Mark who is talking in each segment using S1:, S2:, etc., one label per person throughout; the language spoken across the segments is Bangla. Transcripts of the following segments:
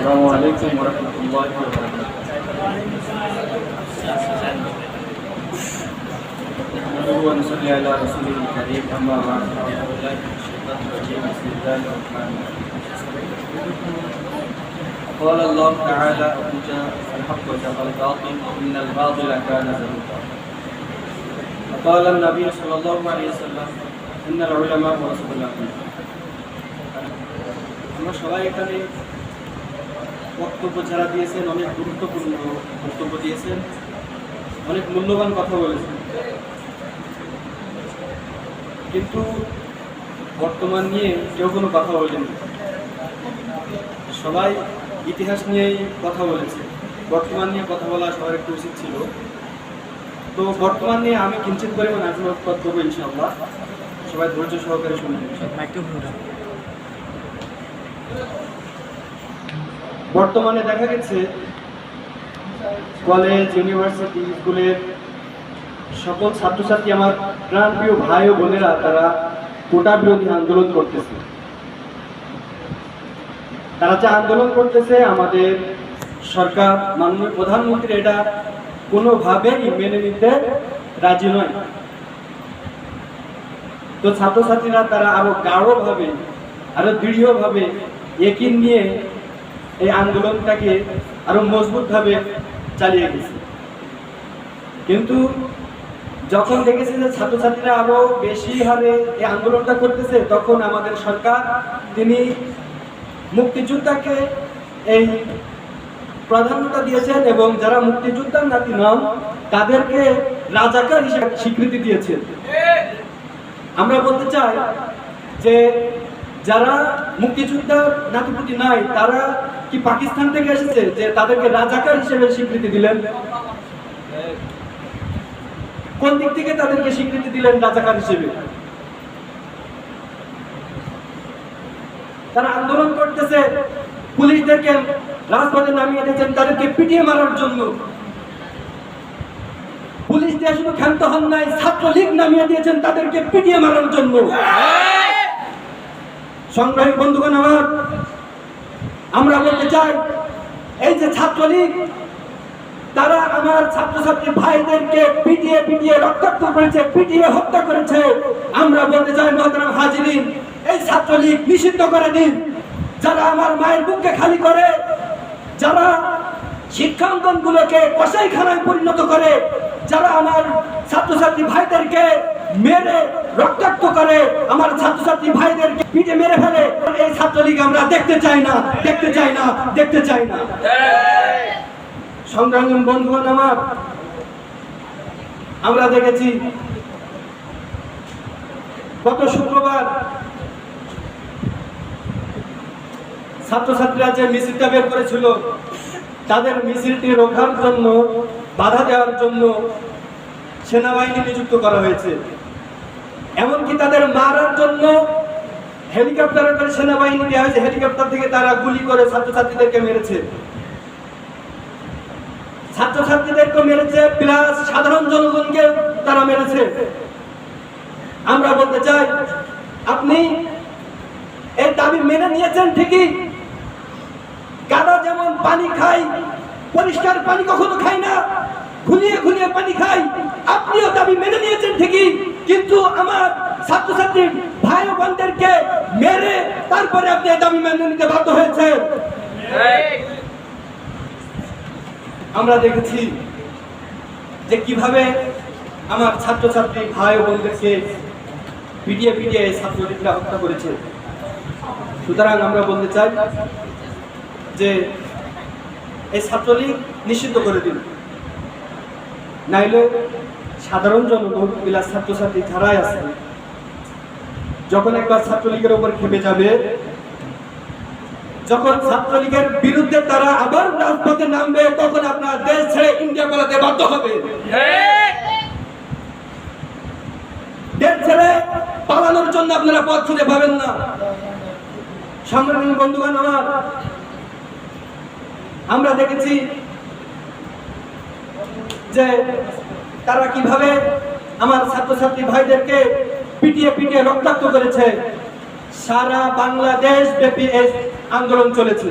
S1: السلام عليكم ورحمة الله وبركاته. نحمده ونصلي على رسوله الكريم أما بعد أعوذ بالله من الشيطان الرجيم بسم الله الرحمن الرحيم. قال الله تعالى وجاء الحق وزهق الباطل إن الباطل كان زهوقا. وقال النبي صلى الله عليه وسلم إن العلماء ورثة الأنبياء. আমরা সবাই এখানে বক্তব্য যারা দিয়েছেন অনেক গুরুত্বপূর্ণ বক্তব্য দিয়েছেন, অনেক মূল্যবান কথা বলেছেন, কিন্তু বর্তমান নিয়ে কেউ কোনো কথা বলেনি। সবাই ইতিহাস নিয়েই কথা বলেছে, বর্তমান নিয়ে কথা বলা সবার একটু উচিত ছিল। তো বর্তমান নিয়ে আমি কিঞ্চিত পরিমাণ আলোকপাত করবো ইনশাআল্লাহ, সবাই ধৈর্য সহকারে শুনবেন। বর্তমানে দেখা গেছে কলেজ, ইউনিভার্সিটি, স্কুলের সকল ছাত্রছাত্রী, আমার প্রাণপ্রিয় ভাই ও বোনেরা, তারা কোটা বিরোধী আন্দোলন করতেছে। তারা যে আন্দোলন করতেছে, আমাদের সরকার, মাননীয় প্রধানমন্ত্রী এটা কোনোভাবেই মেনে নিতে রাজি নয়। তো ছাত্রছাত্রীরা তারা আরো গাঢ়ভাবে, আরো দৃঢ়ভাবে একিন নিয়ে এই আন্দোলনটাকে আরো মজবুতভাবে চালিয়ে গেছে। কিন্তু যখন দেখেছে যে ছাত্রছাত্রীরা আরো বেশি হারে এই আন্দোলনটা করতেছে, তখন আমাদের সরকার তিনি মুক্তিযোদ্ধাকে এই প্রাধান্যতা দিয়েছেন এবং যারা মুক্তিযোদ্ধার নাতি নন তাদেরকে রাজাকার হিসেবে স্বীকৃতি দিয়েছেন। আমরা বলতে চাই যে যারা মুক্তিযোদ্ধার নাতিপুতি নাই তারা কি পাকিস্তান থেকে এসেছে যে তাদেরকে রাজাকার হিসেবে স্বীকৃতি দিলেন? কোন দিক থেকে তাদেরকে স্বীকৃতি দিলেন রাজাকার হিসেবে? তারা আন্দোলন করতেছে, পুলিশদেরকে রাজপথে নামিয়ে দিয়েছেন তাদেরকে পিটিয়ে মারার জন্য। পুলিশ দিয়ে শুধু ক্ষান্ত হন নাই, ছাত্রলীগ নামিয়ে দিয়েছেন তাদেরকে পিটিয়ে মারার জন্য। সংগ্রামী বন্ধুগণ আমার, আমরা বলতে চাই এই যে ছাত্রলীগ, তারা আমার ছাত্রছাত্রী ভাইদেরকে পিটিয়ে পিটিয়ে রক্তাক্ত করেছে, পিটিয়ে হত্যা করেছে। আমরা বলতে চাই মহতারাম হাজিরিন, এই ছাত্রলীগ নিষিদ্ধ করে দিন। যারা আমার মায়ের বুককে খালি করে, যারা শিক্ষাঙ্গনগুলোকে কসাইখানায় পরিণত করে, যারা আমার ছাত্রছাত্রী ভাইদেরকে মেরে রক্তাক্ত করে, আমার ছাত্রছাত্রী ভাইদেরকে পিঠে মেরে ফেলে, এই ছাত্রলীগ আমরা দেখতে চাই না, দেখতে চাই না, দেখতে চাই না। সংগ্রামী বন্ধুগণ আমার, আমরা দেখেছি গত শুক্রবার ছাত্রছাত্রীরা যে মিছিলটা বের করেছিল, তাদের মিছিলটি রোখার জন্য, বাধা দেওয়ার জন্য সেনাবাহিনী নিযুক্ত করা হয়েছে। এমনকি তাদের মারার জন্য হেলিকপ্টারের করে সেনাবাহিনী দেওয়া হয়েছে, হেলিকপ্টার থেকে তারা গুলি করে ছাত্রছাত্রীদেরকে মেরেছে, ছাত্রছাত্রীদেরকে মেরেছে, প্লাস সাধারণ জনগণকে তারা মেরেছে। আমরা বলতে চাই, আপনি এই দাবি মেনে নিয়েছেন ঠিকই, গাধা যেমন পানি খায়, পরিষ্কার পানি কখনো খায় না, ঘুলিয়ে ঘুলিয়ে পানি খায়, আপনিও দাবি মেনে নিয়েছেন ঠিকই, কিন্তু আমার ছাত্রছাত্রী ভাই ও বোনদেরকে মেরে তারপরে আপনি এই দাবি মেনে নিতে বাধ্য হয়েছে। আমরা দেখেছি যে কিভাবে আমার ছাত্রছাত্রী ভাই ও বোনদেরকে পিটিয়ে পিটিয়ে ছাত্রলীগরা হত্যা করেছে। সুতরাং আমরা বলতে চাই যে এই ছাত্রলীগ নিষিদ্ধ করে দিন, নাইলে সাধারণ জনগণ প্লাস ছাত্রছাত্রী যারাই আছে, যখন একবার ছাত্রলীগের উপর খেপে যাবে, যখন ছাত্রলীগের বিরুদ্ধে তারা আবার রাজপথে নামবে, তখন আপনার দেশ ছেড়ে ইন্ডিয়া পালাতে বাধ্য হবে। দেশ ছেড়ে পালানোর জন্য আপনারা পথ খুঁজে পাবেন না। সংগ্রামী বন্ধুগণ আমার, আমরা দেখেছি যে তারা কিভাবে আমার ছাত্রছাত্রী ভাইদেরকে পিটিয়ে পিটিয়ে রক্তাক্ত করেছে। সারা বাংলাদেশ ব্যাপী এই আন্দোলন চলেছে।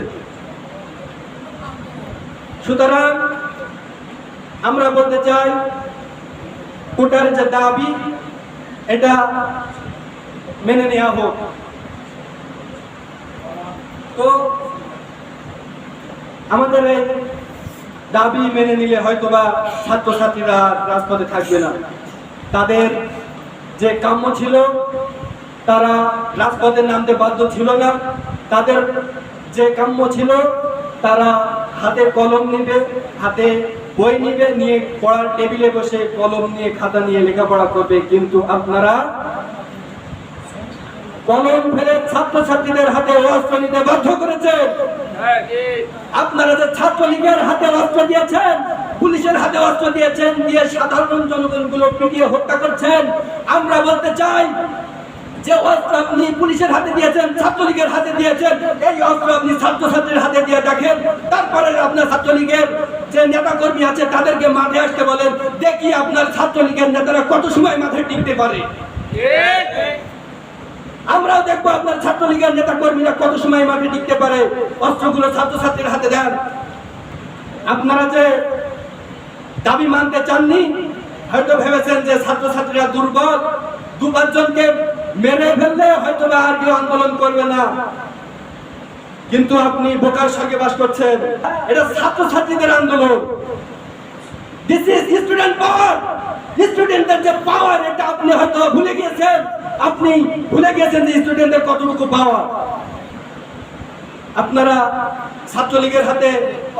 S1: সুতরাং আমরা বলতে চাই কোটার যে দাবি এটা মেনে নেওয়া হোক। তো আমাদের এই দাবি মেনে নিলে হয়তোবা ছাত্রছাত্রীরা রাজপথে থাকবে না। তাদের যে কাম্য ছিল তারা রাজপথে নামতে বাধ্য ছিল না। তাদের যে কাম্য ছিল তারা হাতে কলম নিবে, হাতে বই নিবে, নিয়ে পড়ার টেবিলে বসে কলম নিয়ে খাতা নিয়ে লেখাপড়া করবে। কিন্তু আপনারা কলম ফেলে ছাত্রছাত্রীদের হাতে অস্ত্র নিতে বাধ্য করেছেন। আপনারা যে ছাত্রলীগের হাতে অস্ত্র দিয়েছেন, পুলিশের হাতে অস্ত্র দিয়েছেন, দিয়ে সাধারণ জনগণগুলো পিটিয়ে হত্যা করছেন। আমরা বলতে চাই যে অস্ত্র আপনি পুলিশের হাতে দিয়েছেন, ছাত্রলীগের হাতে দিয়েছেন, এই অস্ত্র আপনি ছাত্রছাত্রীর হাতে দিয়ে দেখেন। তারপরে আপনার ছাত্রলীগের যে নেতা কর্মী আছে তাদেরকে মাঠে আসতে বলেন, দেখি আপনার ছাত্রলীগের নেতারা কত সময় মাঠে টিকতে পারে। আমরাও দেখবো আপনার ছাত্রলীগের নেতা কর্মীরা কত সময় মাঠে টিকতে পারে। অস্ত্রগুলো ছাত্রছাত্রীর হাতে দেন। আপনারা যে দাবি মানতে চাননি, হয়তো ভেবেছেন যে ছাত্রছাত্রীরা দুর্বল, 2-5 জনকে মেরে ফেললে হয়তো আর কেউ আন্দোলন করবে না। কিন্তু আপনি বোকার সঙ্গে বাস করছেন। এটা ছাত্রছাত্রীদের আন্দোলন। দিস ইজ স্টুডেন্ট পাওয়ার। স্টুডেন্টদের যে পাওয়ার এটা আপনি হয়তো ভুলে গিয়েছেন। আপনি ভুলে গিয়েছেন যে স্টুডেন্টদের কতটুকু পাওয়ার। আপনারা ছাত্রলীগের হাতে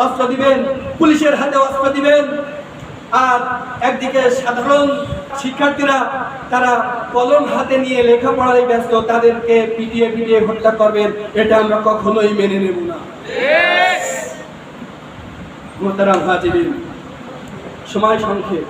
S1: অস্ত্র দিবেন, পুলিশের হাতে অস্ত্র দিবেন, আর একদিকে সাধারণ শিক্ষার্থীরা তারা কলম হাতে নিয়ে লেখাপড়ায় ব্যস্ত, তাদেরকে পিটিয়ে পিটিয়ে হত্যা করবেন। এটা আমরা কখনোই মেনে নেব না। মোহতারাম হাজিরিন, সময় সংক্ষেপ।